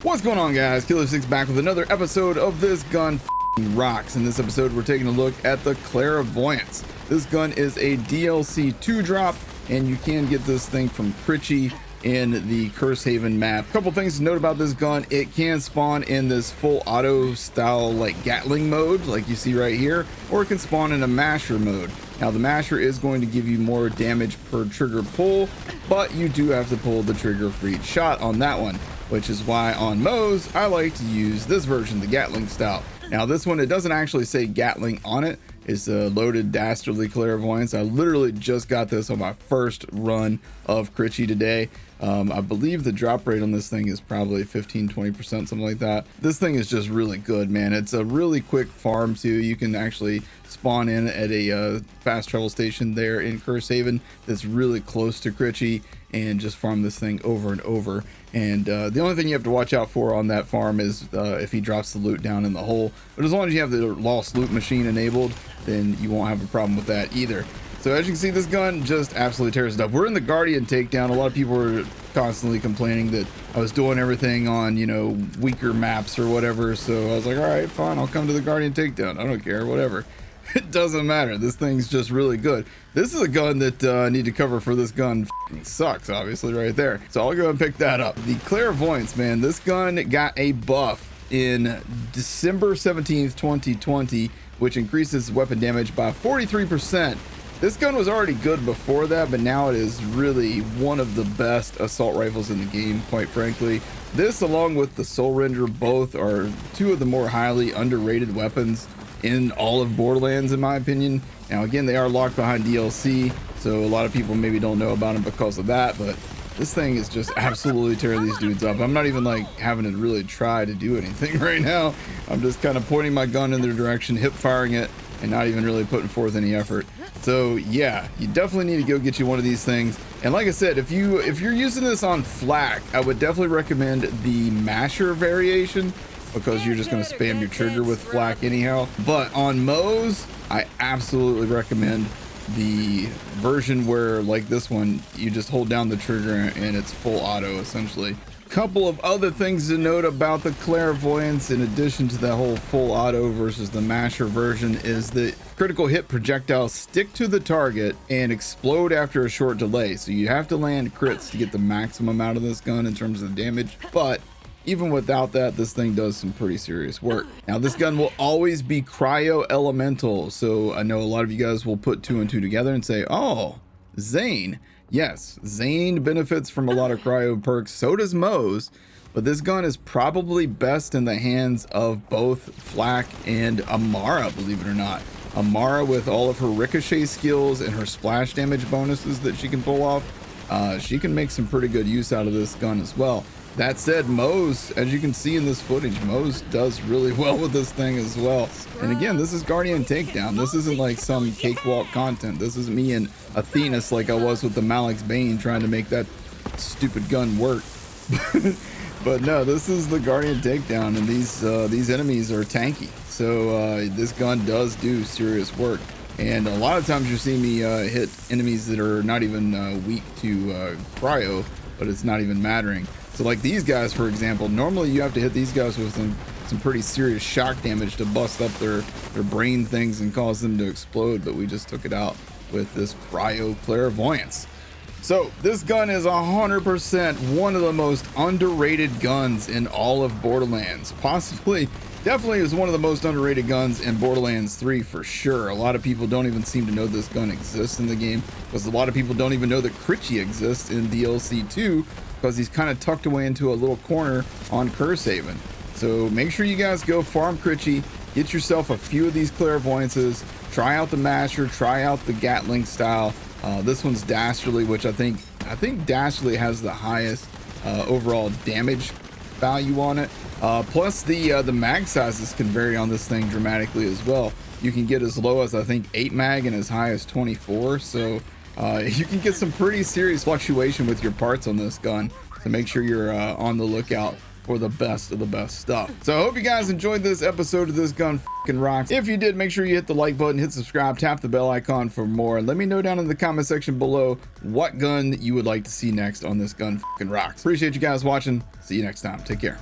What's going on, guys? Killer6 back with another episode of This Gun Rocks. In this episode, we're taking a look at the Clairvoyance. This gun is a DLC 2 drop, and you can get this thing from Critchy in the Curse Haven map. A couple things to note about this gun: it can spawn in this full auto style like Gatling mode like you see right here, or it can spawn in a masher mode. Now the masher is going to give you more damage per trigger pull, but you do have to pull the trigger for each shot on that one, which is why on Moe's I like to use this version, the Gatling style. Now this one, it doesn't actually say Gatling on it. It's a loaded Dastardly Clairvoyance. I literally just got this on my first run of Critchy today. I believe the drop rate on this thing is probably 15-20%, something like that. This thing is just really good, man. It's a really quick farm too. You can actually spawn in at a fast travel station there in Curse Haven that's really close to Critchy and just farm this thing over and over. And the only thing you have to watch out for on that farm is if he drops the loot down in the hole. But as long as you have the lost loot machine enabled, then you won't have a problem with that either. So as you can see, this gun just absolutely tears it up. We're in the Guardian takedown. A lot of people were constantly complaining that I was doing everything on, you know, weaker maps or whatever. So I was like, all right, fine, I'll come to the Guardian takedown. I don't care, whatever. It doesn't matter. This thing's just really good. This is a gun that I need to cover for this gun sucks, obviously, right there. So I'll go and pick that up. The Clairvoyance, man, this gun got a buff in December 17th, 2020, which increases weapon damage by 43%. This gun was already good before that, but now it is really one of the best assault rifles in the game, quite frankly. This, along with the Soul Render, both are two of the more highly underrated weapons in all of Borderlands, in my opinion. Now again, they are locked behind DLC, so a lot of people maybe don't know about them because of that, but this thing is just absolutely tearing these dudes up. I'm not even like having to really try to do anything right now. I'm just kind of pointing my gun in their direction, hip firing it, and not even really putting forth any effort. So yeah, you definitely need to go get you one of these things. And like I said, if you're using this on flak, I would definitely recommend the masher variation, because you're just going to spam your trigger with flak anyhow. But on Moe's, I absolutely recommend the version where, like this one, you just hold down the trigger and it's full auto essentially. Couple of other things to note about the Clairvoyance, in addition to that whole full auto versus the masher version, is that critical hit projectiles stick to the target and explode after a short delay. So you have to land crits to get the maximum out of this gun in terms of damage, but even without that, this thing does some pretty serious work. Now this gun will always be cryo elemental, so I know a lot of you guys will put two and two together and say, oh, Zane. Yes, Zane benefits from a lot of cryo perks, so does Moe's, but this gun is probably best in the hands of both Flak and Amara, believe it or not. Amara, with all of her ricochet skills and her splash damage bonuses that she can pull off, she can make some pretty good use out of this gun as well. That said, Moe's, as you can see in this footage, Moe's does really well with this thing as well. And again, this is Guardian Takedown. This isn't like some cakewalk content. This is me and Athenas like I was with the Malik's Bane trying to make that stupid gun work. But no, this is the Guardian Takedown, and these enemies are tanky. So this gun does do serious work. And a lot of times you see me hit enemies that are not even weak to cryo, but it's not even mattering. So like these guys, for example, normally you have to hit these guys with some pretty serious shock damage to bust up their brain things and cause them to explode, but we just took it out with this cryo Clairvoyance. So this gun is 100% one of the most underrated guns in all of Borderlands. Definitely is one of the most underrated guns in Borderlands 3 for sure. A lot of people don't even seem to know this gun exists in the game, because a lot of people don't even know that Critchy exists in DLC 2, because he's kind of tucked away into a little corner on Curse Haven. So make sure you guys go farm Critchy, get yourself a few of these Clairvoyances, try out the masher, try out the Gatling style. This one's Dastardly, which I think Dastardly has the highest overall damage value on it. Plus the mag sizes can vary on this thing dramatically as well. You can get as low as I think 8 mag and as high as 24. So you can get some pretty serious fluctuation with your parts on this gun. So make sure you're on the lookout for the best of the best stuff. So I hope you guys enjoyed this episode of This Gun Rocks. If you did, make sure you hit the like button, hit subscribe, tap the bell icon for more, and let me know down in the comment section below what gun you would like to see next on This Gun Rocks. Appreciate you guys watching. See you next time. Take care.